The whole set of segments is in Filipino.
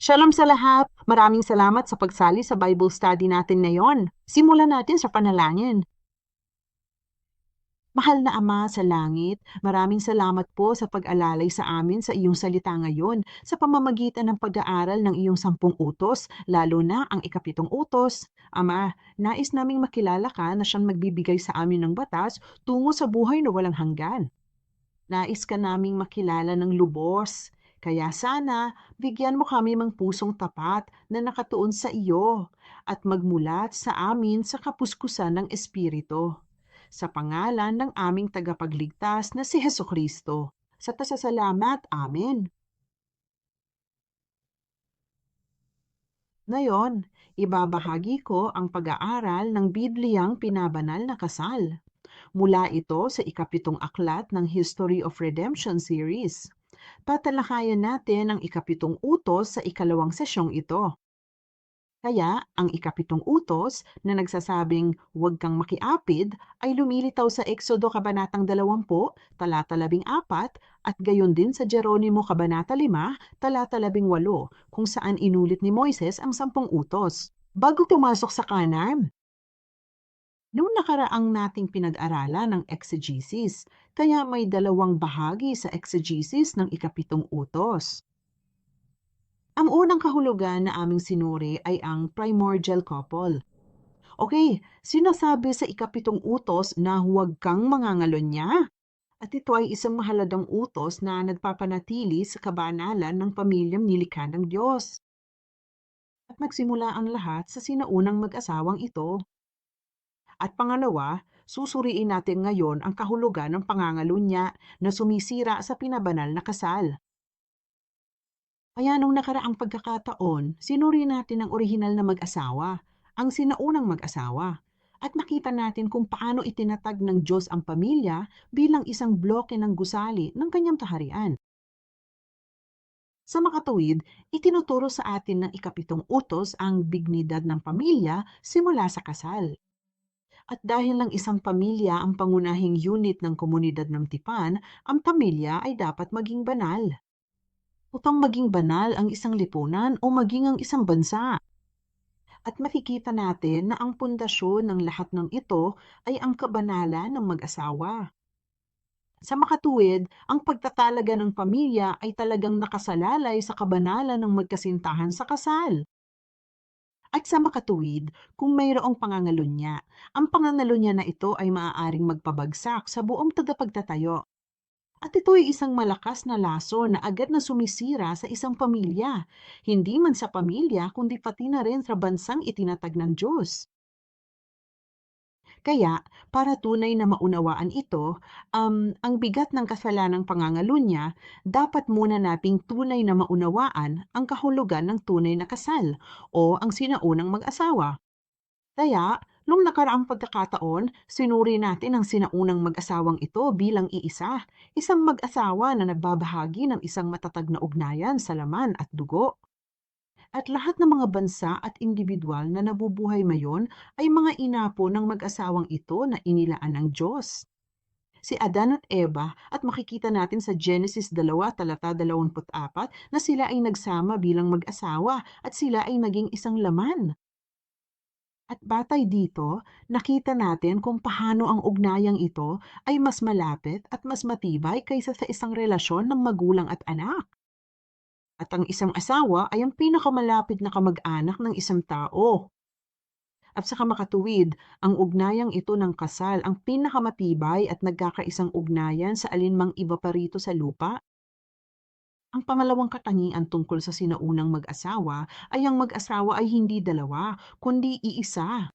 Shalom sa lahat! Maraming salamat sa pagsali sa Bible study natin ngayon. Simulan natin sa panalangin. Mahal na Ama sa langit, maraming salamat po sa pag-alalay sa amin sa iyong salita ngayon sa pamamagitan ng pag-aaral ng iyong 10 utos, lalo na ang ikapitong utos. Ama, nais naming makilala ka na siyang magbibigay sa amin ng batas tungo sa buhay na walang hanggan. Nais ka naming makilala ng lubos. Kaya sana, bigyan mo kami ng pusong tapat na nakatuon sa iyo at magmulat sa amin sa kapuskusan ng Espiritu. Sa pangalan ng aming tagapagligtas na si Heso Kristo. Sa tasasalamat, Amen. Ngayon, ibabahagi ko ang pag-aaral ng Bibliyang Pinabanal na Kasal. Mula ito sa ikapitong aklat ng History of Redemption series. Tatalakayan natin ang ikapitong utos sa ikalawang sesyong ito. Kaya ang ikapitong utos na nagsasabing huwag kang makiapid ay lumilitaw sa Exodo Kabanatang 20, talata 14 at gayon din sa Jeronimo Kabanata 5, talata 18 kung saan inulit ni Moises ang 10 utos. Bago pumasok sa kanan, noong nakaraang nating pinag-aralan ng exegesis, kaya may dalawang bahagi sa exegesis ng ikapitong utos. Ang unang kahulugan na aming sinuri ay ang primordial couple. Okay, sinasabi sa ikapitong utos na huwag kang mangangalunya. At ito ay isang mahalagang utos na nagpapanatili sa kabanalan ng pamilyang nilikha ng Diyos. At magsimula ang lahat sa sinaunang mag-asawang ito. At pangalawa, susuriin natin ngayon ang kahulugan ng pangangalunya na sumisira sa pinabanal na kasal. Kaya nung nakaraang pagkakataon, sinuri natin ang orihinal na mag-asawa, ang sinaunang mag-asawa, at nakita natin kung paano itinatag ng Diyos ang pamilya bilang isang bloke ng gusali ng kanyang kaharian. Sa makatuwid, itinuturo sa atin ng ikapitong utos ang dignidad ng pamilya simula sa kasal. At dahil lang isang pamilya ang pangunahing unit ng komunidad ng tipan, ang pamilya ay dapat maging banal. Upang maging banal ang isang lipunan o maging ang isang bansa. At makikita natin na ang pundasyon ng lahat ng ito ay ang kabanalan ng mag-asawa. Sa makatuwid, ang pagtatalaga ng pamilya ay talagang nakasalalay sa kabanalan ng magkasintahan sa kasal. At sa makatuwid, kung mayroong pangangalunya, ang pangangalunya na ito ay maaaring magpabagsak sa buong tagapagtatayo. At ito ay isang malakas na laso na agad na sumisira sa isang pamilya, hindi man sa pamilya kundi pati na rin sa bansang itinatag ng Diyos. Kaya, para tunay na maunawaan ito, ang bigat ng kasalanang pangangalunya, dapat muna nating tunay na maunawaan ang kahulugan ng tunay na kasal o ang sinaunang mag-asawa. Kaya, nung nakaraang pagkakataon, sinuri natin ang sinaunang mag-asawang ito bilang iisa, isang mag-asawa na nagbabahagi ng isang matatag na ugnayan sa laman at dugo. At lahat ng mga bansa at individual na nabubuhay ngayon ay mga inapo ng mag-asawang ito na inilaan ng Diyos. Si Adan at Eva at makikita natin sa Genesis 2, talata 24 na sila ay nagsama bilang mag-asawa at sila ay naging isang laman. At batay dito, nakita natin kung paano ang ugnayang ito ay mas malapit at mas matibay kaysa sa isang relasyon ng magulang at anak. At ang isang asawa ay ang pinakamalapit na kamag-anak ng isang tao. At sa kamakatuwid, ang ugnayang ito ng kasal ang pinakamatibay at nagkakaisang ugnayan sa alinmang iba pa rito sa lupa. Ang pangalawang katangian tungkol sa sinaunang mag-asawa ay ang mag-asawa ay hindi dalawa, kundi iisa.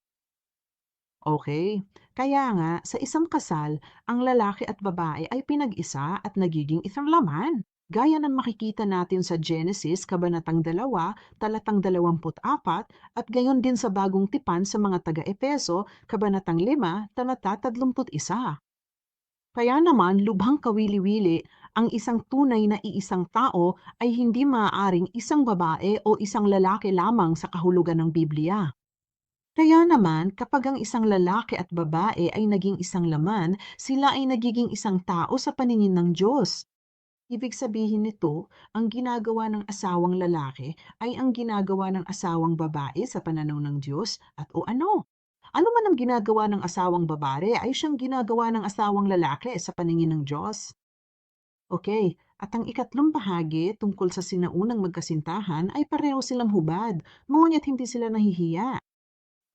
Okay, kaya nga sa isang kasal, ang lalaki at babae ay pinag-isa at nagiging isang laman. Gaya ng makikita natin sa Genesis Kabanatang 2, talatang 24 at gayon din sa bagong tipan sa mga taga-Epeso, Kabanatang 5, talata 31. Kaya naman lubhang kawili-wili, ang isang tunay na iisang tao ay hindi maaaring isang babae o isang lalaki lamang sa kahulugan ng Biblia. Kaya naman, kapag ang isang lalaki at babae ay naging isang laman, sila ay nagiging isang tao sa paningin ng Diyos. Ibig sabihin nito, ang ginagawa ng asawang lalaki ay ang ginagawa ng asawang babae sa pananaw ng Diyos at o ano? Ano man ang ginagawa ng asawang babae ay siyang ginagawa ng asawang lalaki sa paningin ng Diyos. Okay, at ang ikatlong bahagi tungkol sa sinaunang magkasintahan ay pareho silang hubad, ngunit hindi sila nahihiya.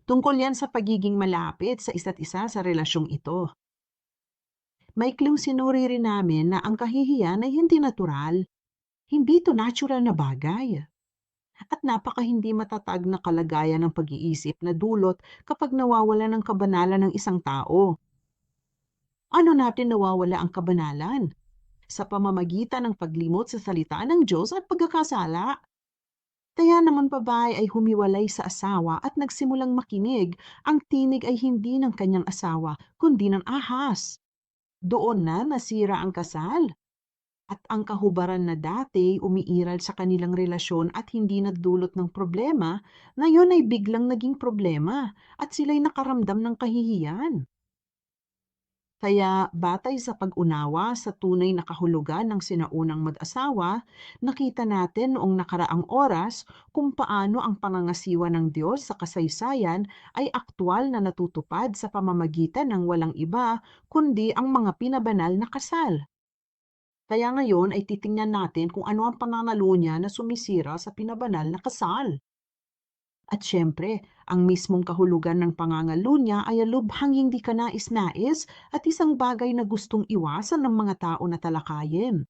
Tungkol yan sa pagiging malapit sa isa't isa sa relasyong ito. Maikling sinuri rin namin na ang kahihiyan ay hindi natural. Hindi ito natural na bagay. At napaka hindi matatag na kalagayan ng pag-iisip na dulot kapag nawawala ng kabanalan ng isang tao. Ano natin nawawala ang kabanalan? Sa pamamagitan ng paglimot sa salita ng Diyos at pagkakasala. Kaya naman babae ay humiwalay sa asawa at nagsimulang makinig. Ang tinig ay hindi ng kanyang asawa, kundi ng ahas. Doon na nasira ang kasal. At ang kahubaran na dati umiiral sa kanilang relasyon at hindi nagdulot ng problema, ngayon ay biglang naging problema at sila'y nakaramdam ng kahihiyan. Kaya batay sa pag-unawa sa tunay na kahulugan ng sinaunang mag-asawa, nakita natin noong nakaraang oras kung paano ang pangangasiwa ng Diyos sa kasaysayan ay aktwal na natutupad sa pamamagitan ng walang iba kundi ang mga pinabanal na kasal. Kaya ngayon ay titingnan natin kung ano ang pananalunya na sumisira sa pinabanal na kasal. At syempre, ang mismong kahulugan ng pangangalunya ay lubhang hindi kanais-nais at isang bagay na gustong iwasan ng mga tao na talakayin.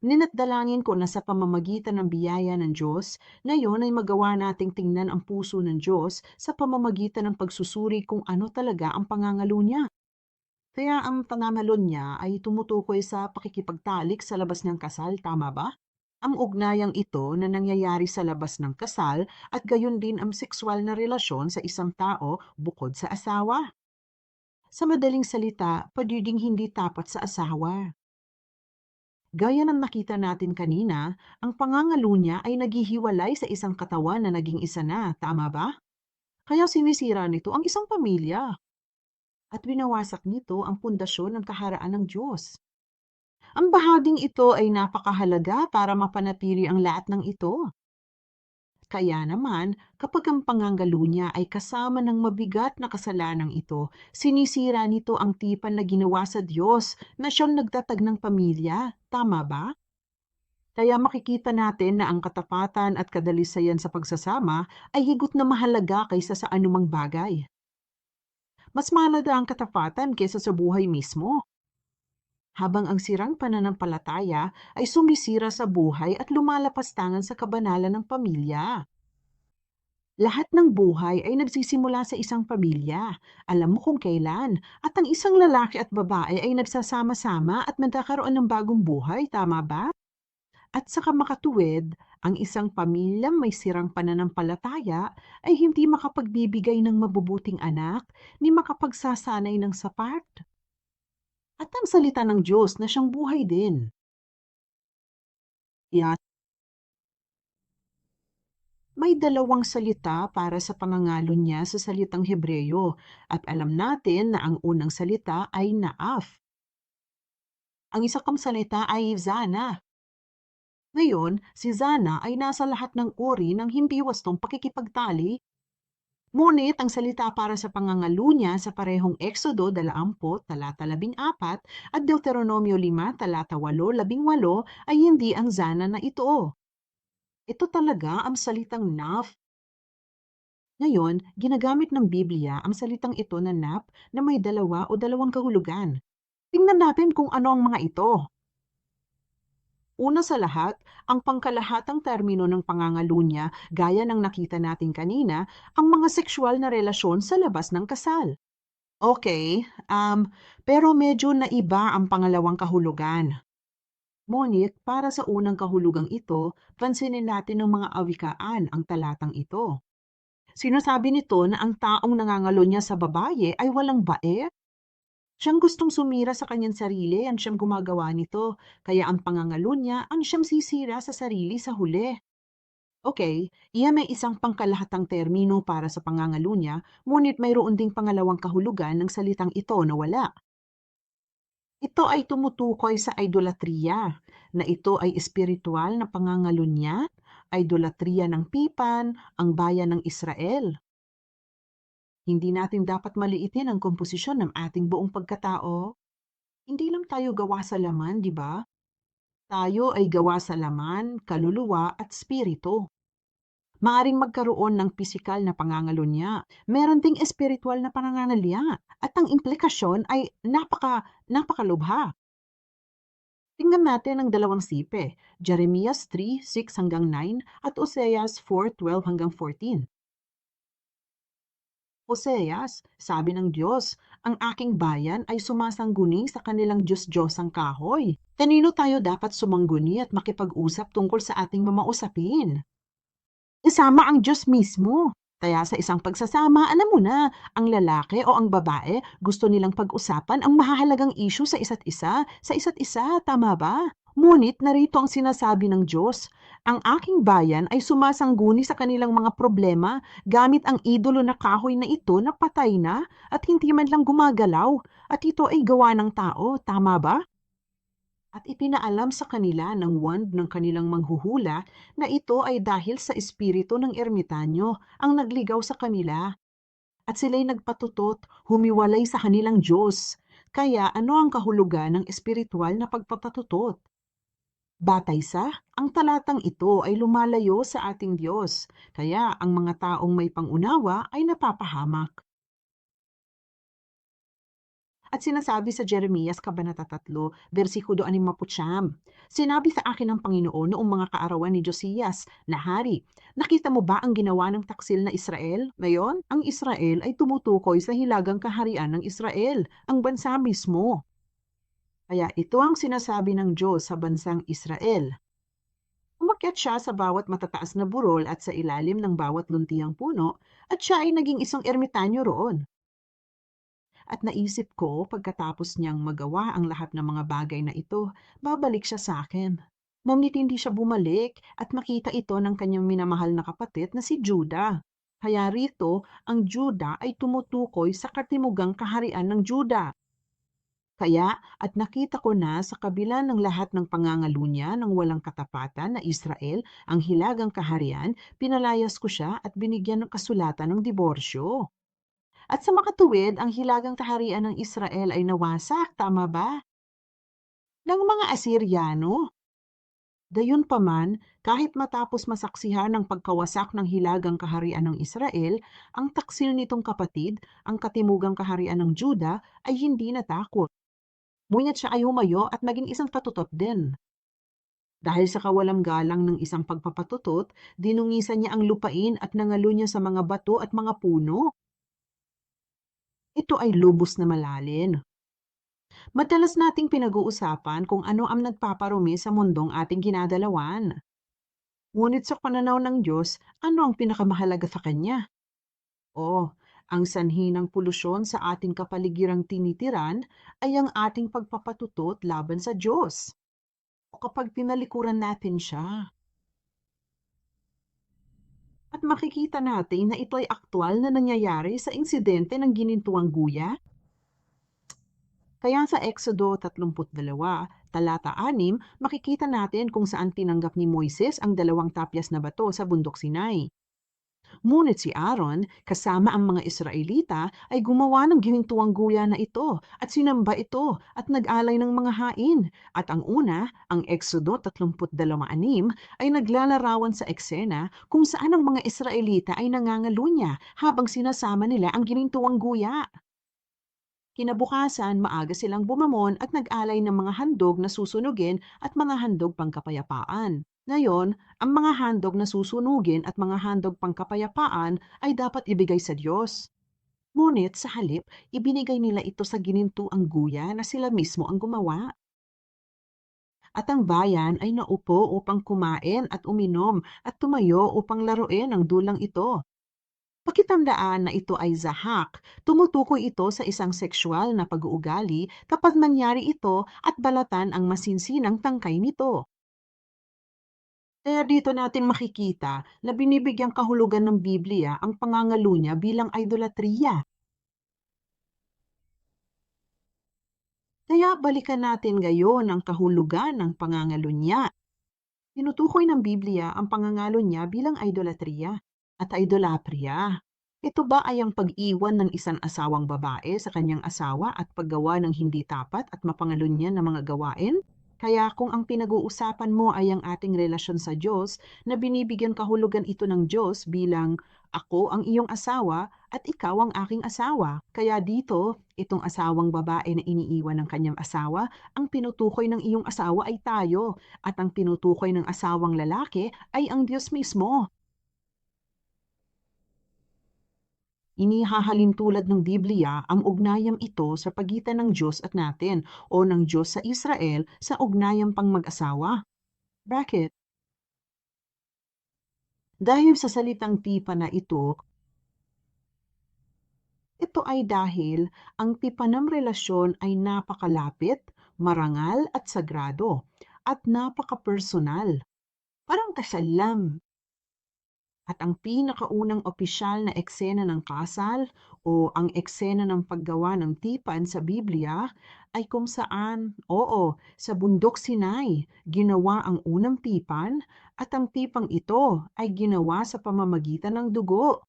Ninatdalangin ko na sa pamamagitan ng biyaya ng Diyos, ngayon ay magawa nating tingnan ang puso ng Diyos sa pamamagitan ng pagsusuri kung ano talaga ang pangangalunya. Kaya ang pangangalunya ay tumutukoy sa pakikipagtalik sa labas ng kasal, tama ba? Ang ugnayang ito na nangyayari sa labas ng kasal at gayon din ang sexual na relasyon sa isang tao bukod sa asawa. Sa madaling salita, pagiging hindi tapat sa asawa. Gaya ng nakita natin kanina, ang pangangalunya ay naghihiwalay sa isang katawan na naging isa na, tama ba? Kaya sinisira nito ang isang pamilya at winawasak nito ang pundasyon ng kaharaan ng Diyos. Ang bahaging ito ay napakahalaga para mapanatili ang lahat ng ito. Kaya naman, kapag ang pangangalunya ay kasama ng mabigat na kasalanang ito, sinisira nito ang tipan na ginawa sa Diyos na siyang nagtatag ng pamilya. Tama ba? Kaya makikita natin na ang katapatan at kadalisayan sa pagsasama ay higit na mahalaga kaysa sa anumang bagay. Mas mahalaga ang katapatan kaysa sa buhay mismo. Habang ang sirang pananampalataya ay sumisira sa buhay at lumalapastangan sa kabanalan ng pamilya. Lahat ng buhay ay nagsisimula sa isang pamilya. Alam mo kung kailan. At ang isang lalaki at babae ay nagsasama-sama at magkakaroon ng bagong buhay, tama ba? At sa kamakatuwid, ang isang pamilyang may sirang pananampalataya ay hindi makapagbibigay ng mabubuting anak ni makapagsasanay ng sapat. At ang salita ng Diyos na siyang buhay din. Kaya may dalawang salita para sa pangangalo niya sa salitang Hebreyo at alam natin na ang unang salita ay naaf. Ang isa pang salita ay zana. Ngayon, si Zana ay nasa lahat ng uri ng hindi wastong pakikipagtali. Ngunit ang salita para sa pangangalo niya sa parehong Exodo 20, talata 14 at Deuteronomio 5, talata 8, 18 ay hindi ang Zana na ito. Ito talaga ang salitang naf. Ngayon, ginagamit ng Biblia ang salitang ito na nap na may dalawa o dalawang kahulugan. Tingnan natin kung ano ang mga ito. Una sa lahat, ang pangkalahatang termino ng pangangalunya, gaya ng nakita natin kanina, ang mga sexual na relasyon sa labas ng kasal. Okay, pero medyo naiba ang pangalawang kahulugan. Ngunit para sa unang kahulugang ito, pansinin natin ng mga awikaan ang talatang ito. Sinasabi nito na ang taong nangangalunya sa babae ay walang bae. Siyang gustong sumira sa kanyang sarili ang siyang gumagawa nito, kaya ang pangangalunya ang siyang sisira sa sarili sa huli. Okay, iyan may isang pangkalahatang termino para sa pangangalunya, ngunit mayroon ding pangalawang kahulugan ng salitang ito na wala. Ito ay tumutukoy sa idolatriya, na ito ay espiritual na pangangalunya, idolatriya ng Pipan, ang bayan ng Israel. Hindi natin dapat maliitin ang komposisyon ng ating buong pagkatao. Hindi lang tayo gawa sa laman, di ba? Tayo ay gawa sa laman, kaluluwa at spirito. Maaring magkaroon ng pisikal na pangangalunya, meron ding espiritual na pangangalunya, at ang implikasyon ay napakalubha. Tingnan natin ang dalawang sipe, Jeremias 3:6-9 at Oseas 4:12-14. Oseas, sabi ng Diyos, ang aking bayan ay sumasangguni sa kanilang Diyos-Diyosang kahoy. Kanino tayo dapat sumangguni at makipag-usap tungkol sa ating mamausapin? Isama ang Diyos mismo. Kaya sa isang pagsasama, alam mo na, ang lalaki o ang babae gusto nilang pag-usapan ang mahahalagang issue sa isa't isa, tama ba? Ngunit narito ang sinasabi ng Diyos, ang aking bayan ay sumasangguni sa kanilang mga problema gamit ang idolo na kahoy na ito na patay na at hindi man lang gumagalaw at ito ay gawa ng tao, tama ba? At ipinaalam sa kanila ng wand ng kanilang manghuhula na ito ay dahil sa espiritu ng ermitanyo ang nagligaw sa kanila at sila'y nagpatutot, humiwalay sa kanilang Diyos. Kaya ano ang kahulugan ng espiritual na pagpapatutot? Batay sa, ang talatang ito ay lumalayo sa ating Diyos, kaya ang mga taong may pangunawa ay napapahamak. At sinasabi sa Jeremias Kabanata 3, versikulo 69, sinabi sa akin ng Panginoon noong mga kaarawan ni Josias na hari, nakita mo ba ang ginawa ng taksil na Israel? Ngayon, ang Israel ay tumutukoy sa hilagang kaharian ng Israel, ang bansa mismo. Kaya ito ang sinasabi ng Diyos sa bansang Israel. Umakyat siya sa bawat matataas na burol at sa ilalim ng bawat luntihang puno at siya ay naging isang ermitanyo roon. At naisip ko pagkatapos niyang magawa ang lahat ng mga bagay na ito, babalik siya sa akin. Ngunit hindi siya bumalik at makita ito ng kanyang minamahal na kapatid na si Juda. Kaya rito, ang Juda ay tumutukoy sa katimugang kaharian ng Juda. Kaya at nakita ko na sa kabila ng lahat ng pangangalunya ng walang katapatan na Israel, ang hilagang kaharian, pinalayas ko siya at binigyan ng kasulatan ng diborsyo. At sa makatuwid, ang hilagang kaharian ng Israel ay nawasak, tama ba? Ng mga Asiryano. Gayunpaman, kahit matapos masaksihan ng pagkawasak ng hilagang kaharian ng Israel, ang taksil nitong kapatid, ang katimugang kaharian ng Juda, ay hindi natakot. Ngunit siya ay humayo at naging isang patutot din. Dahil sa kawalang galang ng isang pagpapatutot, dinungisan niya ang lupain at nangalo niya sa mga bato at mga puno. Ito ay lubos na malalim. Madalas nating pinag-uusapan kung ano ang nagpaparumi sa mundong ating ginadalawan. Ngunit sa pananaw ng Diyos, ano ang pinakamahalaga sa Kanya? O, ang sanhi ng polusyon sa ating kapaligirang tinitiran ay ang ating pagpapatutot laban sa Diyos. O kapag tinalikuran natin siya. At makikita natin na ito ay aktwal na nangyayari sa insidente ng ginintuang guya. Kaya sa Exodo 32, talata 6, makikita natin kung saan tinanggap ni Moises ang dalawang tapyas na bato sa bundok Sinai. Ngunit si Aaron, kasama ang mga Israelita, ay gumawa ng ginintuang guya na ito at sinamba ito at nag-alay ng mga hain. At ang una, ang Exodo 32:6, ay naglalarawan sa eksena kung saan ang mga Israelita ay nangangalunya habang sinasama nila ang ginintuang guya. Kinabukasan, maaga silang bumamon at nag-alay ng mga handog na susunugin at mga handog pangkapayapaan. Ngayon, ang mga handog na susunugin at mga handog pangkapayapaan ay dapat ibigay sa Diyos. Ngunit sa halip, ibinigay nila ito sa ginintuang guya na sila mismo ang gumawa. At ang bayan ay naupo upang kumain at uminom at tumayo upang laruin ang dulang ito. Pakitandaan na ito ay zahak. Tumutukoy ito sa isang sexual na pag-uugali kapag nangyari ito at balatan ang masinsinang tangkay nito. Kaya dito natin makikita na binibigyang kahulugan ng Biblia ang pangangalunya bilang idolatriya. Kaya balikan natin ngayon ang kahulugan ng pangangalunya. Tinutukoy ng Biblia ang pangangalunya bilang idolatria at idolapria. Ito ba ay ang pag-iwan ng isang asawang babae sa kanyang asawa at paggawa ng hindi tapat at mapangalunya na mga gawain? Kaya kung ang pinag-uusapan mo ay ang ating relasyon sa Diyos, na binibigyan kahulugan ito ng Diyos bilang ako ang iyong asawa at ikaw ang aking asawa. Kaya dito, itong asawang babae na iniiwan ng kanyang asawa, ang pinutukoy ng iyong asawa ay tayo, at ang pinutukoy ng asawang lalaki ay ang Diyos mismo. Inihahalin tulad ng Biblia ang ugnayang ito sa pagitan ng Diyos at natin o ng Diyos sa Israel sa ugnayang pang mag-asawa. Bakit? Dahil sa salitang tipa na ito ay dahil ang tipanang relasyon ay napakalapit, marangal at sagrado, at napaka-personal. Parang kasal lang. At ang pinakaunang opisyal na eksena ng kasal o ang eksena ng paggawa ng tipan sa Biblia ay kung saan, oo, sa bundok Sinai, ginawa ang unang tipan at ang tipang ito ay ginawa sa pamamagitan ng dugo.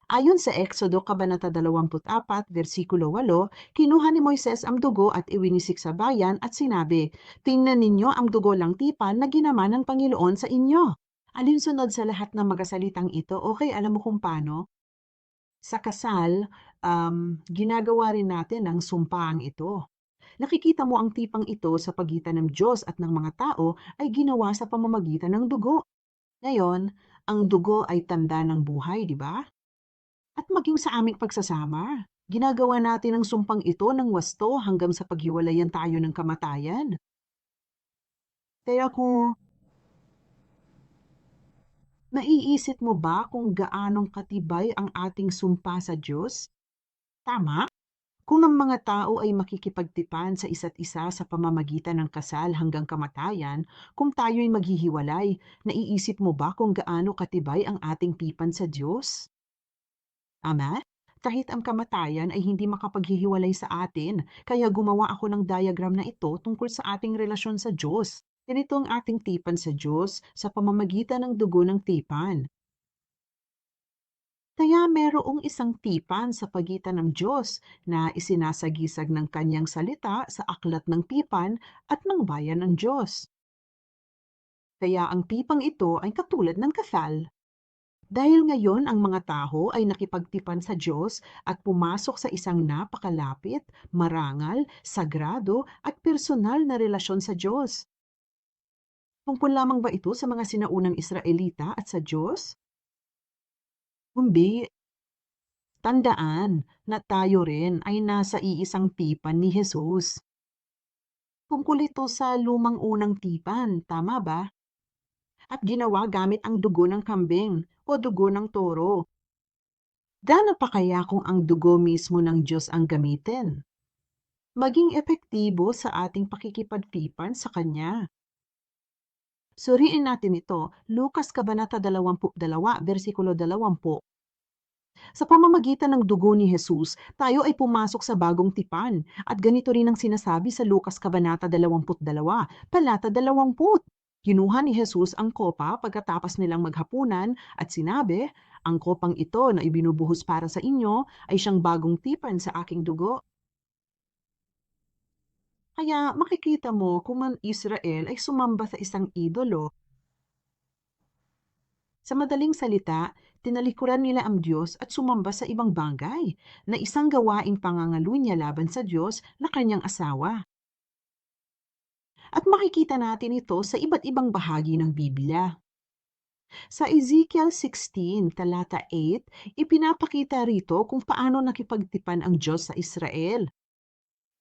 Ayon sa Exodo Kabanata 24, versikulo 8, kinuha ni Moises ang dugo at iwinisik sa bayan at sinabi, "Tingnan ninyo ang dugo lang tipan na ginama ng Panginoon sa inyo." Alinsunod sa lahat ng magasalitang ito, okay, alam mo kung paano? Sa kasal, ginagawa rin natin ang sumpaang ito. Nakikita mo ang tipang ito sa pagitan ng Diyos at ng mga tao ay ginawa sa pamamagitan ng dugo. Ngayon, ang dugo ay tanda ng buhay, di ba? At maging sa aming pagsasama, ginagawa natin ang sumpang ito ng wasto hanggang sa paghiwalayan tayo ng kamatayan. Kaya kung naiisip mo ba kung gaanong katibay ang ating sumpa sa Diyos? Tama? Kung ang mga tao ay makikipagtipan sa isa't isa sa pamamagitan ng kasal hanggang kamatayan, kung tayo'y maghihiwalay, naiisip mo ba kung gaano katibay ang ating tipan sa Diyos? Ama, kahit ang kamatayan ay hindi makapaghihiwalay sa atin, kaya gumawa ako ng diagram na ito tungkol sa ating relasyon sa Diyos. Ganito ang ating tipan sa Diyos sa pamamagitan ng dugo ng tipan. Kaya merong isang tipan sa pagitan ng Diyos na isinasagisag ng kanyang salita sa aklat ng tipan at ng bayan ng Diyos. Kaya ang tipang ito ay katulad ng kasal. Dahil ngayon ang mga tao ay nakipagtipan sa Diyos at pumasok sa isang napakalapit, marangal, sagrado at personal na relasyon sa Diyos. Tungkol lamang ba ito sa mga sinaunang Israelita at sa Diyos? Kundi tandaan na tayo rin ay nasa iisang tipan ni Jesus. Tungkol ito sa lumang unang tipan, tama ba? At ginawa gamit ang dugo ng kambing o dugo ng toro. Gaano pa kaya kung ang dugo mismo ng Diyos ang gamitin? Maging epektibo sa ating pakikipagtipan sa Kanya. Suriin natin ito, Lucas Kabanata 22, versikulo 20. Sa pamamagitan ng dugo ni Jesus, tayo ay pumasok sa bagong tipan. At ganito rin ang sinasabi sa Lucas Kabanata 22, talata 20. Kinuha ni Jesus ang kopa pagkatapos nilang maghapunan at sinabi, "Ang kopang ito na ibinubuhos para sa inyo ay siyang bagong tipan sa aking dugo." Kaya makikita mo kung ang Israel ay sumamba sa isang idolo. Sa madaling salita, tinalikuran nila ang Diyos at sumamba sa ibang bagay na isang gawaing pangangalunya laban sa Diyos na kanyang asawa. At makikita natin ito sa iba't ibang bahagi ng Biblia. Sa Ezekiel 16, talata 8, ipinapakita rito kung paano nakipagtipan ang Diyos sa Israel.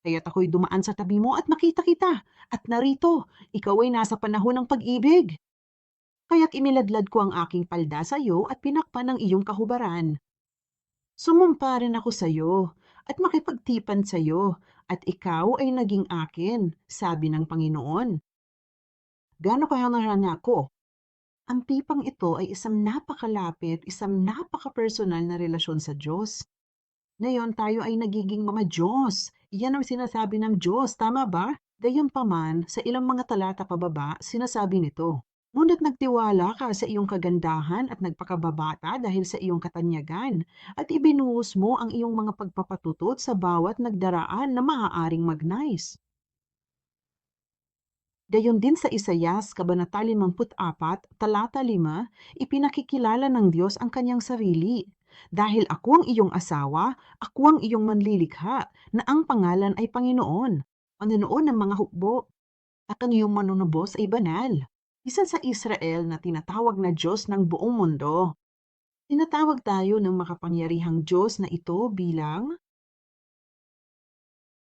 Kaya't ako'y dumaan sa tabi mo at nakita kita, at narito, ikaw ay nasa panahon ng pag-ibig. Kaya't iniladlad ko ang aking palda sa iyo at pinakpan ang iyong kahubaran. Sumumpa rin ako sa iyo at makipagtipan sa iyo, at ikaw ay naging akin, sabi ng Panginoon. Gaano kaya niya ako? Ang tipang ito ay isang napakalapit, isang napaka-personal na relasyon sa Diyos. Ngayon tayo ay nagiging mga Diyos, Yan ang sinasabi ng Diyos, tama ba? Gayunpaman, sa ilang mga talata pababa, sinasabi nito, ngunit nagtiwala ka sa iyong kagandahan at nagpakababata dahil sa iyong katanyagan, at ibinuhos mo ang iyong mga pagpapatutot sa bawat nagdaraan na maaaring magnais. Gayon din sa Isayas, Kabanata 54, talata 5, ipinakikilala ng Diyos ang kanyang sarili. Dahil ako ang iyong asawa, ako ang iyong manlilikha, na ang pangalan ay Panginoon, Panginoon ng mga hukbo, at ang iyong manunubos ay banal. Isa sa Israel na tinatawag na Diyos ng buong mundo. Tinatawag tayo ng makapangyarihang Diyos na ito bilang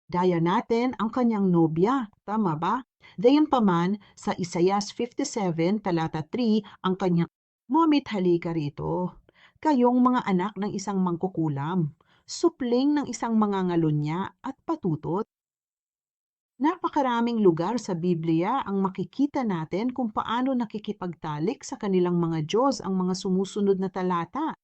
gaya natin ang kanyang nobya, tama ba? Gayunpaman, sa Isaiah 57, talata 3, ang kanyang, "Ngunit halika rito, kayong mga anak ng isang mangkukulam, supling ng isang mangangalunya at patutot." Napakaraming lugar sa Biblia ang makikita natin kung paano nakikipagtalik sa kanilang mga Diyos ang mga sumusunod na talata.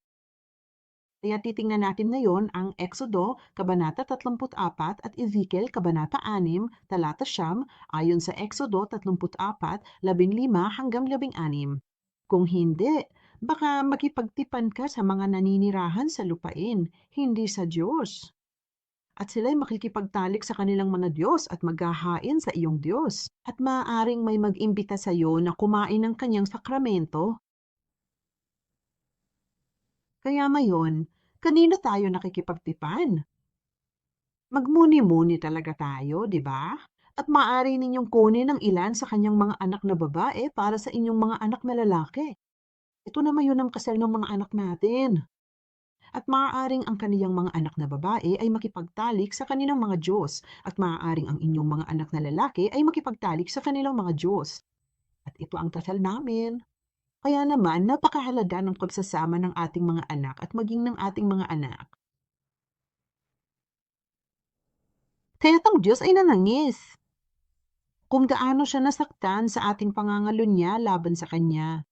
Kaya titingnan natin ngayon ang Exodo, Kabanata 34 at Ezekiel, Kabanata 6, Talata 9, ayon sa Exodo 34, 15 hanggang 16. Kung hindi, baka makipagtipan ka sa mga naninirahan sa lupain, hindi sa Diyos. At sila'y makikipagtalik sa kanilang mga Diyos at maghahain sa iyong Diyos. At maaaring may mag-imbita sa iyo na kumain ng kanyang sakramento. Kaya ngayon, kanino tayo nakikipagtipan? Magmuni-muni talaga tayo, di ba? At maaari ninyong kunin ang ilan sa kanyang mga anak na babae para sa inyong mga anak na lalaki. Ito naman yun ang kasal ng mga anak natin. At maaaring ang kaniyang mga anak na babae ay makipagtalik sa kanilang mga Diyos, at maaaring ang inyong mga anak na lalaki ay makipagtalik sa kanilang mga Diyos. At ito ang kasal namin. Kaya naman, napakahalaga ng pagsasama ng ating mga anak at maging ng ating mga anak. Kaya't ang Diyos ay nanangis kung gaano siya nasaktan sa ating pangangalunya laban sa Kanya.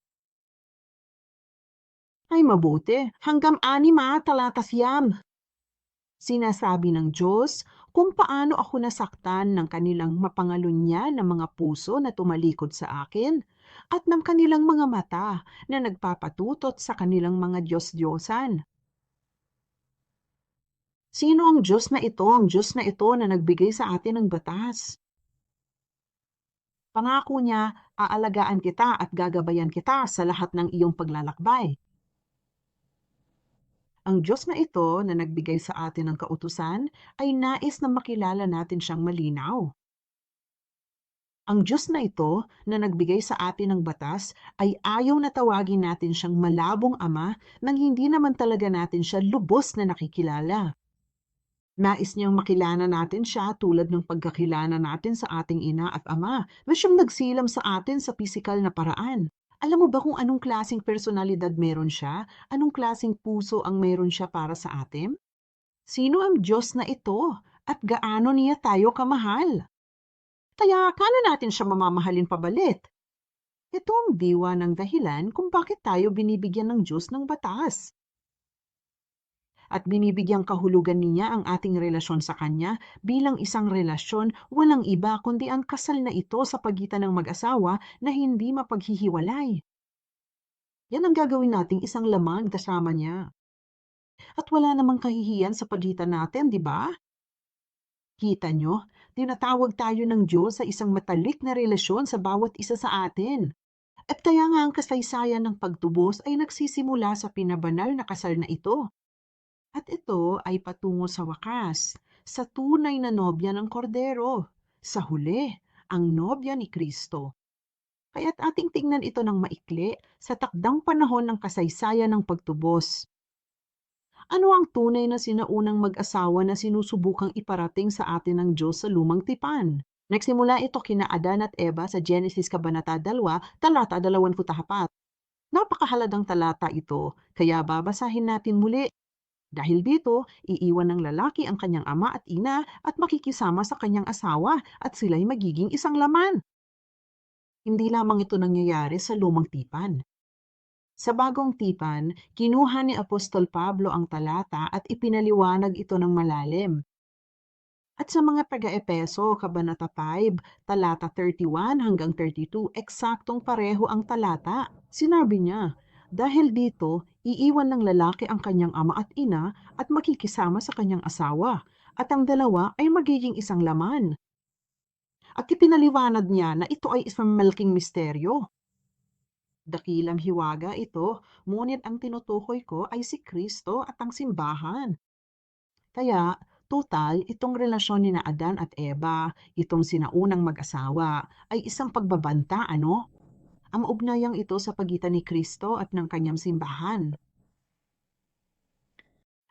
Ay mabuti, hanggang 6 talata siyam. Sinasabi ng Diyos kung paano ako nasaktan ng kanilang mapangalunya na mga puso na tumalikod sa akin at ng kanilang mga mata na nagpapatutot sa kanilang mga Diyos-Diyosan. Sino ang Diyos na ito? Ang Diyos na ito na nagbigay sa atin ng batas. Pangako niya, aalagaan kita at gagabayan kita sa lahat ng iyong paglalakbay. Ang Diyos na ito na nagbigay sa atin ng kautusan ay nais na makilala natin siyang malinaw. Ang Diyos na ito na nagbigay sa atin ng batas ay ayaw na tawagin natin siyang malabong ama nang hindi naman talaga natin siya lubos na nakikilala. Nais niyang makilala natin siya tulad ng pagkakilala natin sa ating ina at ama na siyang nagsilam sa atin sa pisikal na paraan. Alam mo ba kung anong klaseng personalidad meron siya? Anong klaseng puso ang meron siya para sa atin? Sino ang Diyos na ito at gaano niya tayo kamahal? Kaya kano natin siya mamamahalin pabalit? Ito ang diwa ng dahilan kung bakit tayo binibigyan ng Diyos ng batas. At binibigyang kahulugan niya ang ating relasyon sa Kanya bilang isang relasyon walang iba kundi ang kasal na ito sa pagitan ng mag-asawa na hindi mapaghihiwalay. Yan ang gagawin nating isang laman kasama niya. At wala namang kahihiyan sa pagitan natin, di ba? Kita nyo, tinatawag tayo ng Diyos sa isang matalik na relasyon sa bawat isa sa atin. At kaya nga ang kasaysayan ng pagtubos ay nagsisimula sa pinabanal na kasal na ito. At ito ay patungo sa wakas, sa tunay na nobya ng kordero, sa huli, ang nobya ni Kristo. Kaya't ating tingnan ito ng maikli sa takdang panahon ng kasaysayan ng pagtubos. Ano ang tunay na sinaunang mag-asawa na sinusubukang iparating sa atin ng Diyos sa lumang tipan? Nagsimula ito kina Adan at Eva sa Genesis Kabanata 2, talata 24. Napakahaladang talata ito, kaya babasahin natin muli. Dahil dito, iiwan ng lalaki ang kanyang ama at ina at makikisama sa kanyang asawa at sila'y magiging isang laman. Hindi lamang ito nangyayari sa lumang tipan. Sa bagong tipan, kinuha ni Apostol Pablo ang talata at ipinaliwanag ito ng malalim. At sa mga taga-Epeso, Kabanata 5, talata 31 hanggang 32, eksaktong pareho ang talata. Sinabi niya, dahil dito, iiwan ng lalaki ang kanyang ama at ina at makikisama sa kanyang asawa, at ang dalawa ay magiging isang laman. At ipinaliwanag niya na ito ay isang malaking misteryo. Dakilang hiwaga ito, ngunit ang tinutukoy ko ay si Kristo at ang simbahan. Kaya, total, itong relasyon ni na Adan at Eva, itong sinaunang mag-asawa, ay isang pagbabanta, ano? Ang ugnayang ito sa pagitan ni Kristo at ng kanyang simbahan.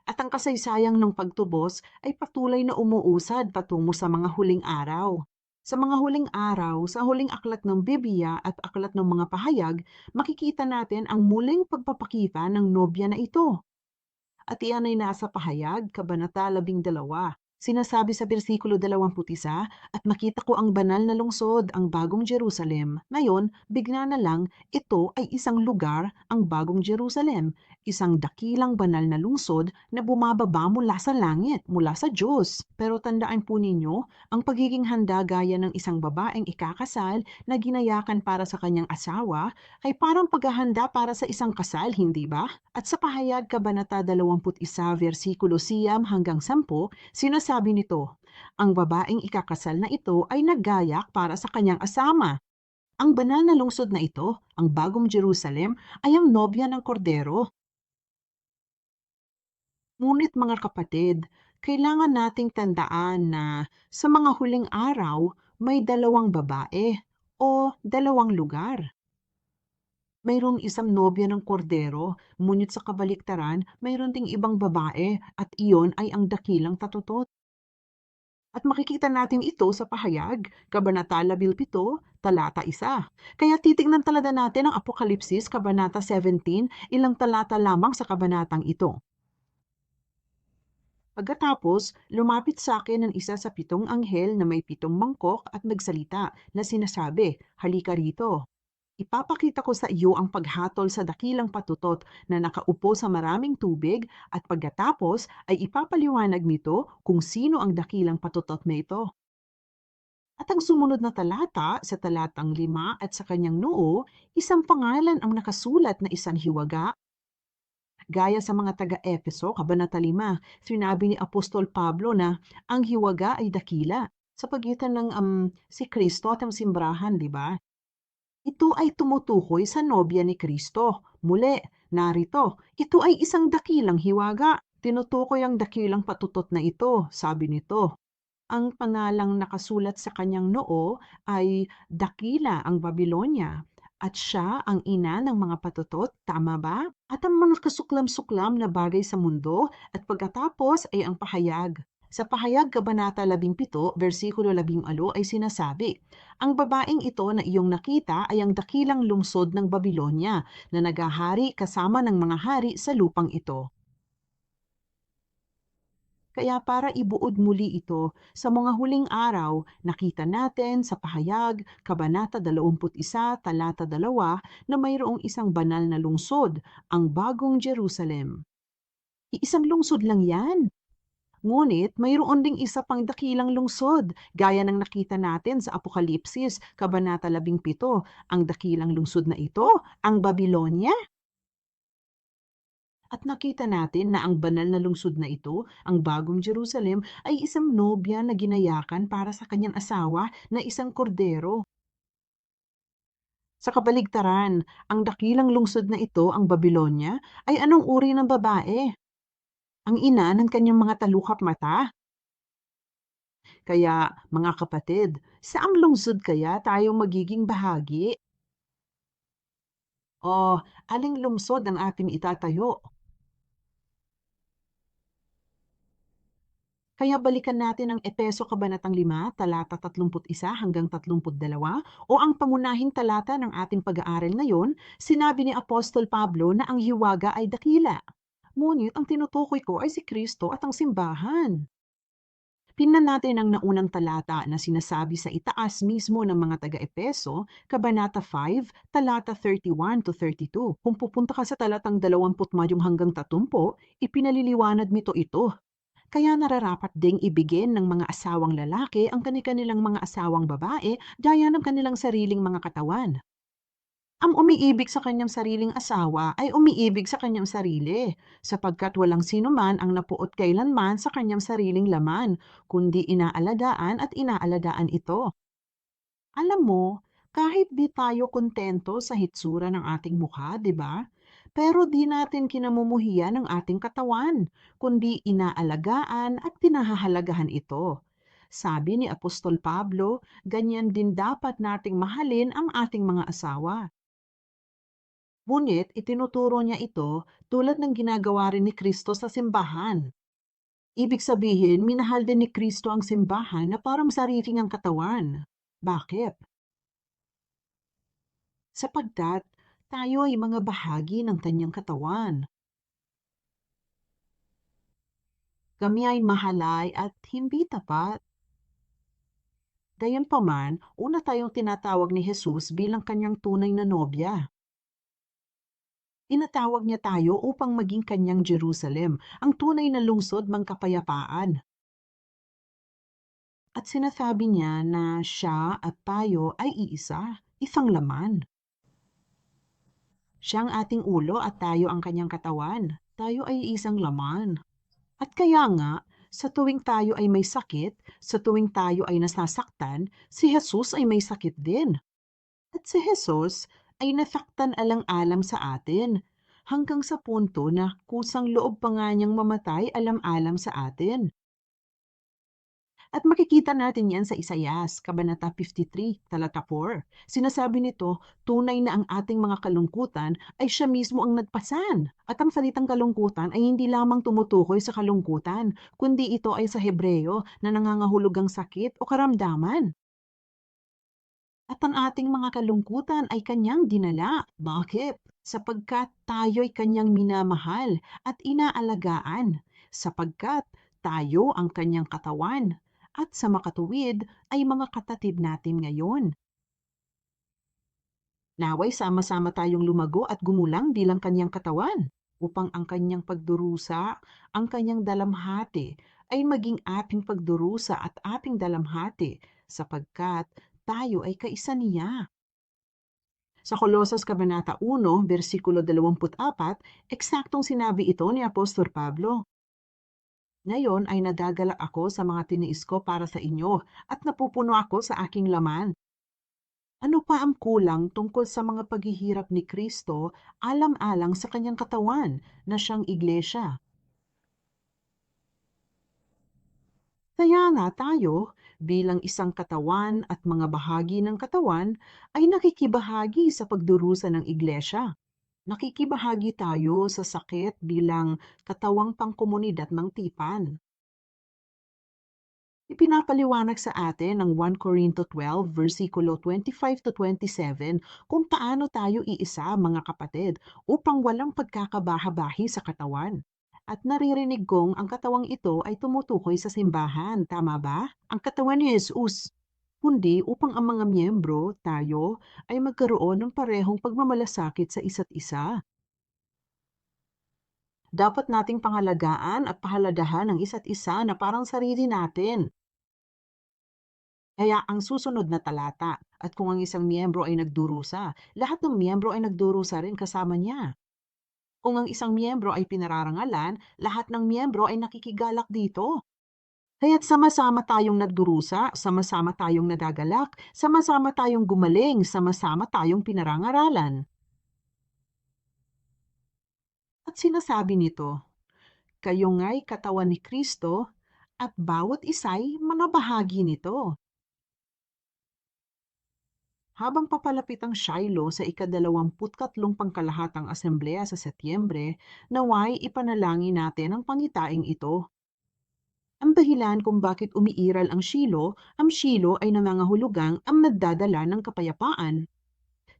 At ang kasaysayang ng pagtubos ay patuloy na umuusad patungo sa mga huling araw. Sa mga huling araw, sa huling aklat ng Biblia at aklat ng mga pahayag, makikita natin ang muling pagpapakita ng nobya na ito. At iyan ay nasa pahayag, Kabanata 12. Sinasabi sa bersikulo 21, at makita ko ang banal na lungsod, ang bagong Jerusalem. Ngayon, bigla na lang, ito ay isang lugar, ang bagong Jerusalem, isang dakilang banal na lungsod na bumababa mula sa langit, mula sa Diyos. Pero tandaan po ninyo, ang pagiging handa gaya ng isang babaeng ikakasal na ginayakan para sa kanyang asawa ay parang paghahanda para sa isang kasal, hindi ba? At sa pahayag Kabanata 21, versikulo 9 hanggang 10, sinasabi nito, ang babaeng ikakasal na ito ay naggayak para sa kanyang asama. Ang banal na lungsod na ito, ang bagong Jerusalem, ay ang nobya ng kordero. Ngunit mga kapatid, kailangan nating tandaan na sa mga huling araw, may dalawang babae o dalawang lugar. Mayroong isang nobya ng kordero, ngunit sa kabaliktaran, mayroon ding ibang babae at iyon ay ang dakilang tatutot. At makikita natin ito sa pahayag, Kabanata 17, talata 1. Kaya titignan talaga natin ang Apokalipsis, Kabanata 17, ilang talata lamang sa kabanatang ito. Pagkatapos, lumapit sa akin ang isa sa 7 anghel na may 7 mangkok at nagsalita na sinasabi, halika rito. Ipapakita ko sa iyo ang paghatol sa dakilang patutot na nakaupo sa maraming tubig at pagkatapos ay ipapaliwanag nito kung sino ang dakilang patutot na ito. At ang sumunod na talata, sa talatang 5 at sa kanyang noo, isang pangalan ang nakasulat na isang hiwaga. Gaya sa mga taga-Efeso, Kabanata 5, sinabi ni Apostol Pablo na ang hiwaga ay dakila sa pagitan ng si Kristo at ang simbahan, di ba? Ito ay tumutukoy sa nobya ni Kristo. Muli, narito, ito ay isang dakilang hiwaga. Tinutukoy ang dakilang patutot na ito, sabi nito. Ang pangalang nakasulat sa kanyang noo ay Dakila ang Babilonya at siya ang ina ng mga patutot, tama ba? At ang mga kasuklam-suklam na bagay sa mundo at pagkatapos ay ang pahayag. Sa pahayag Kabanata 17, versikulo 18 ay sinasabi, ang babaeng ito na iyong nakita ay ang dakilang lungsod ng Babilonya na nagahari kasama ng mga hari sa lupang ito. Kaya para ibuod muli ito, sa mga huling araw, nakita natin sa pahayag, Kabanata 21, talata 2, na mayroong isang banal na lungsod, ang bagong Jerusalem. Iisang lungsod lang yan. Ngunit mayroon ding isa pang dakilang lungsod, gaya ng nakita natin sa Apokalipsis, Kabanata 17, ang dakilang lungsod na ito, ang Babilonya. At nakita natin na ang banal na lungsod na ito, ang bagong Jerusalem, ay isang nobya na ginayakan para sa kanyang asawa na isang kordero. Sa kabaligtaran, ang dakilang lungsod na ito, ang Babilonya, ay anong uri ng babae? Ang ina ng kanyang mga talukap mata? Kaya, mga kapatid, saang lungsod kaya tayo magiging bahagi? O aling lungsod ang ating itatayo? Kaya balikan natin ang Epeso Kabanatang 5, talata 31 hanggang 32, o ang pangunahing talata ng ating pag-aaral ngayon, sinabi ni Apostol Pablo na ang hiwaga ay dakila. Ngunit ang tinutukoy ko ay si Kristo at ang simbahan. Tingnan natin ang naunang talata na sinasabi sa itaas mismo ng mga taga-Epeso, Kabanata 5, talata 31 to 32. Kung pupunta ka sa talatang 20 hanggang 30, ipinaliliwanag nito ito. Kaya nararapat ding ibigin ng mga asawang lalaki ang kanilang mga asawang babae gaya ng kanilang sariling mga katawan. Ang umiibig sa kanyang sariling asawa ay umiibig sa kanyang sarili, sapagkat walang sinuman ang napuot kailanman sa kanyang sariling laman, kundi inaalagaan at inaalagaan ito. Alam mo, kahit di tayo kontento sa hitsura ng ating mukha, di ba? Pero di natin kinamumuhian ang ating katawan, kundi inaalagaan at pinahahalagahan ito. Sabi ni Apostol Pablo, ganyan din dapat nating mahalin ang ating mga asawa. Ngunit itinuturo niya ito tulad ng ginagawa rin ni Kristo sa simbahan. Ibig sabihin, minahal din ni Kristo ang simbahan na parang sarili niyang katawan. Bakit? Sapagkat tayo ay mga bahagi ng kanyang katawan. Kami ay mahalay at hindi tapat. Gayunpaman, una tayong tinatawag ni Jesus bilang kanyang tunay na nobya. Tinatawag niya tayo upang maging kanyang Jerusalem, ang tunay na lungsod ng kapayapaan. At sinasabi niya na siya at tayo ay iisa, isang laman. Siya ang ating ulo at tayo ang kanyang katawan. Tayo ay isang laman. At kaya nga, sa tuwing tayo ay may sakit, sa tuwing tayo ay nasasaktan, si Jesus ay may sakit din. At si Jesus ay nasaktan alang-alam sa atin, hanggang sa punto na kusang loob pa nga niyang mamatay alam-alam sa atin. At makikita natin yan sa Isaias, Kabanata 53, talata 4. Sinasabi nito, tunay na ang ating mga kalungkutan ay siya mismo ang nagpasan. At ang salitang kalungkutan ay hindi lamang tumutukoy sa kalungkutan, kundi ito ay sa Hebreo na nangangahulugang sakit o karamdaman. At ang ating mga kalungkutan ay kanyang dinala. Bakit? Sapagkat tayo'y kanyang minamahal at inaalagaan. Sapagkat tayo ang kanyang katawan. At sa makatuwid ay mga katatid natin ngayon. Naway sama-sama tayong lumago at gumulang bilang kanyang katawan upang ang kanyang pagdurusa, ang kanyang dalamhati ay maging ating pagdurusa at ating dalamhati sapagkat tayo ay kaisa niya. Sa Kolosas Kabanata 1, versikulo 24, eksaktong sinabi ito ni Apostol Pablo. Ngayon ay nagagalak ako sa mga tiniis ko para sa inyo at napupuno ako sa aking laman. Ano pa ang kulang tungkol sa mga paghihirap ni Kristo alang-alang sa kanyang katawan na siyang iglesia? Kaya nga tayo, bilang isang katawan at mga bahagi ng katawan, ay nakikibahagi sa pagdurusa ng iglesia. Nakikibahagi tayo sa sakit bilang katawang pangkomunidad ng tipan. Ipinapaliwanag sa atin ng 1 Corinto 12, versikulo 25 to 27 kung paano tayo iisa, mga kapatid, upang walang pagkakabahabahi sa katawan. At naririnig kong ang katawang ito ay tumutukoy sa simbahan, tama ba? Ang katawan ni Jesus. Kundi upang ang mga miyembro, tayo, ay magkaroon ng parehong pagmamalasakit sa isa't isa. Dapat nating pangalagaan at pahalagahan ang isa't isa na parang sarili natin. Kaya ang susunod na talata, at kung ang isang miyembro ay nagdurusa, lahat ng miyembro ay nagdurusa rin kasama niya. Kung ang isang miyembro ay pinararangalan, lahat ng miyembro ay nakikigalak dito. Kaya't sama-sama tayong nagdurusa, sama-sama tayong nagagalak, sama-sama tayong gumaling, sama-sama tayong pinarangaralan. At sinasabi nito, kayo nga'y katawan ni Kristo at bawat isa'y mga bahagi nito. Habang papalapit ang Shiloh sa ika-23 pangkalahatang asembleya sa Setyembre, naway ipanalangin natin ang pangitaing ito. Ang dahilan kung bakit umiiral ang Shiloh ay nangangahulugang ang nagdadala ng kapayapaan.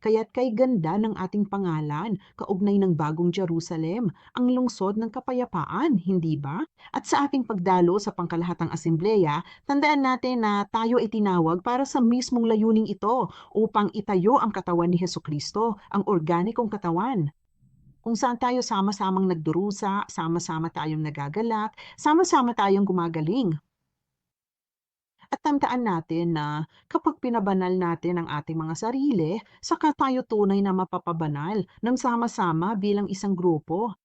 Kaya't kay ganda ng ating pangalan, kaugnay ng bagong Jerusalem, ang lungsod ng kapayapaan, hindi ba? At sa ating pagdalo sa pangkalahatang asembleya, tandaan natin na tayo ay tinawag para sa mismong layuning ito upang itayo ang katawan ni Hesukristo, ang organikong katawan. kung saan tayo sama-samang nagdurusa, sama-sama tayong nagagalak, sama-sama tayong gumagaling. At tandaan natin na kapag pinabanal natin ang ating mga sarili, saka tayo tunay na mapapabanal ng sama-sama bilang isang grupo.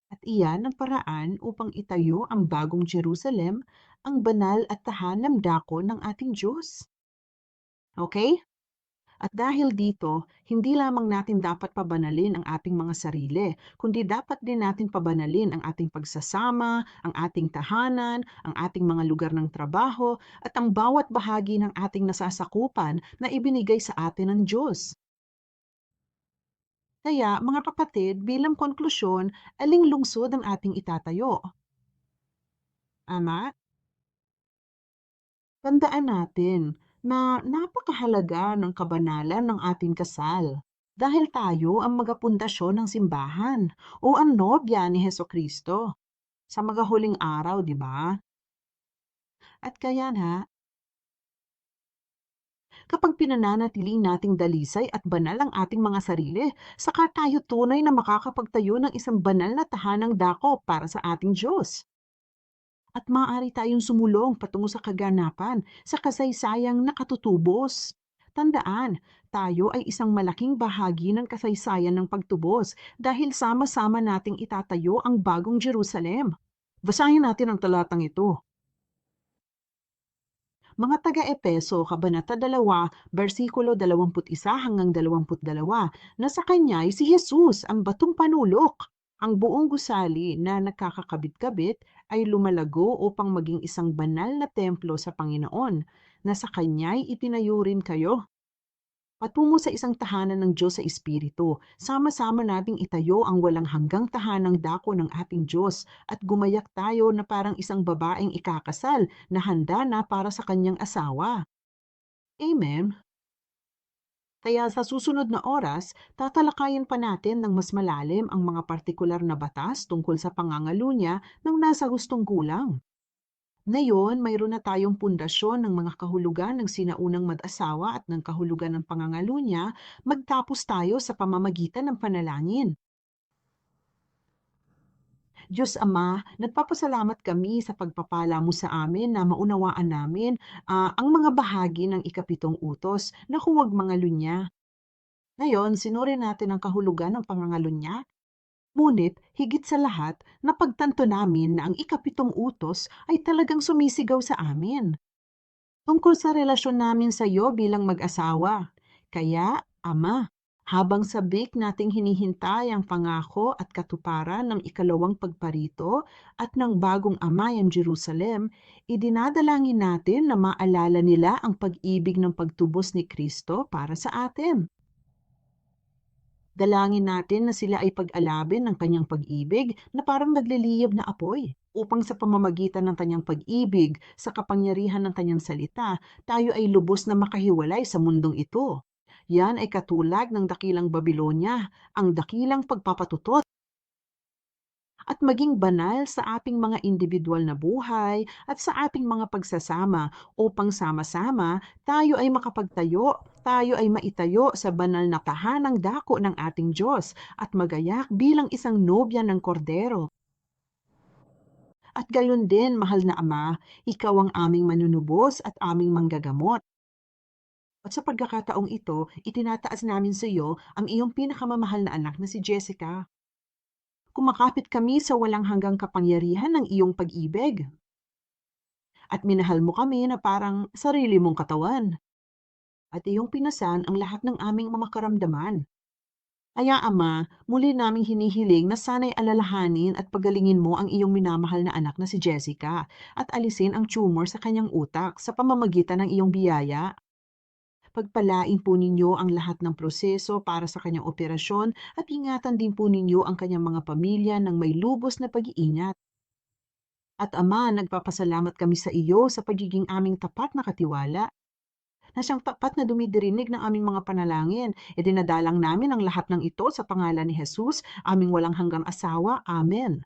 At iyan ang paraan upang itayo ang bagong Jerusalem, ang banal at tahanang dako ng ating Diyos. Okay? At dahil dito, hindi lamang natin dapat pabanalin ang ating mga sarili, kundi dapat din natin pabanalin ang ating pagsasama, ang ating tahanan, ang ating mga lugar ng trabaho, at ang bawat bahagi ng ating nasasakupan na ibinigay sa atin ng Diyos. Kaya, mga kapatid, bilang konklusyon, aling lungsod ang ating itatayo? Ama? Tandaan natin na napakahalaga ng kabanalan ng ating kasal dahil tayo ang magapundasyon ng simbahan o ang nobya ni Hesukristo sa magahuling araw, di ba? At kaya na, kapag pinananatiling nating dalisay at banal ang ating mga sarili, saka tayo tunay na makakapagtayo ng isang banal na tahanang dako para sa ating Diyos. At maaari tayong sumulong patungo sa kaganapan, sa kasaysayang nakatutubos. Tandaan, tayo ay isang malaking bahagi ng kasaysayan ng pagtubos dahil sama-sama nating itatayo ang bagong Jerusalem. Basahin natin ang talatang ito. Mga taga-Epeso, Kabanata 2, versikulo 21 hanggang 22, na sa kanya ay si Jesus ang batong panulok. Ang buong gusali na nagkakakabit-kabit ay lumalago upang maging isang banal na templo sa Panginoon, na sa kanya'y itinayo rin kayo patungo sa isang tahanan ng Diyos sa Espiritu. Sama-sama nating itayo ang walang hanggang tahanang dako ng ating Diyos at gumayak tayo na parang isang babaeng ikakasal na handa na para sa kanyang asawa. Amen. Kaya sa susunod na oras, tatalakayin pa natin ng mas malalim ang mga partikular na batas tungkol sa pangangalunya ng nasa hustong gulang. Ngayon, mayroon na tayong pundasyon ng mga kahulugan ng sinaunang mag-asawa at ng kahulugan ng pangangalunya, magtapos tayo sa pamamagitan ng panalangin. Diyos Ama, nagpapasalamat kami sa pagpapala mo sa amin na maunawaan namin ang mga bahagi ng ikapitong utos na huwag mangalunya. Ngayon, sinuri natin ang kahulugan ng pangangalunya. Ngunit, higit sa lahat, napagtanto namin na ang ikapitong utos ay talagang sumisigaw sa amin tungkol sa relasyon namin sa iyo bilang mag-asawa. Kaya, Ama, habang sabik nating hinihintay ang pangako at katuparan ng ikalawang pagparito at ng bagong amayang Jerusalem, idinadalangin natin na maalala nila ang pag-ibig ng pagtubos ni Kristo para sa atin. Dalangin natin na sila ay pag-alabin ng kanyang pag-ibig na parang nagliliyab na apoy, upang sa pamamagitan ng kanyang pag-ibig, sa kapangyarihan ng kanyang salita, tayo ay lubos na makahiwalay sa mundong ito. Yan ay katulad ng dakilang Babilonya, ang dakilang pagpapatutot at maging banal sa ating mga individual na buhay at sa ating mga pagsasama upang sama-sama tayo ay makapagtayo, tayo ay maitayo sa banal na tahanang dako ng ating Diyos at magayak bilang isang nobya ng kordero. At gayon din, mahal na Ama, ikaw ang aming manunubos at aming manggagamot. At sa pagkakataong ito, itinataas namin sa iyo ang iyong pinakamamahal na anak na si Jessica. Kumakapit kami sa walang hanggang kapangyarihan ng iyong pag-ibig. At minahal mo kami na parang sarili mong katawan. At iyong pinasan ang lahat ng aming mga karamdaman. Kaya Ama, muli naming hinihiling na sana'y alalahanin at pagalingin mo ang iyong minamahal na anak na si Jessica at alisin ang tumor sa kanyang utak sa pamamagitan ng iyong biyaya. Pagpalain po ninyo ang lahat ng proseso para sa kanyang operasyon at ingatan din po ninyo ang kanyang mga pamilya ng may lubos na pag-iingat. At Ama, nagpapasalamat kami sa iyo sa pagiging aming tapat na katiwala na siyang tapat na dumidirinig ng aming mga panalangin. Idinadalang namin ang lahat ng ito sa pangalan ni Jesus, aming walang hanggang asawa. Amen.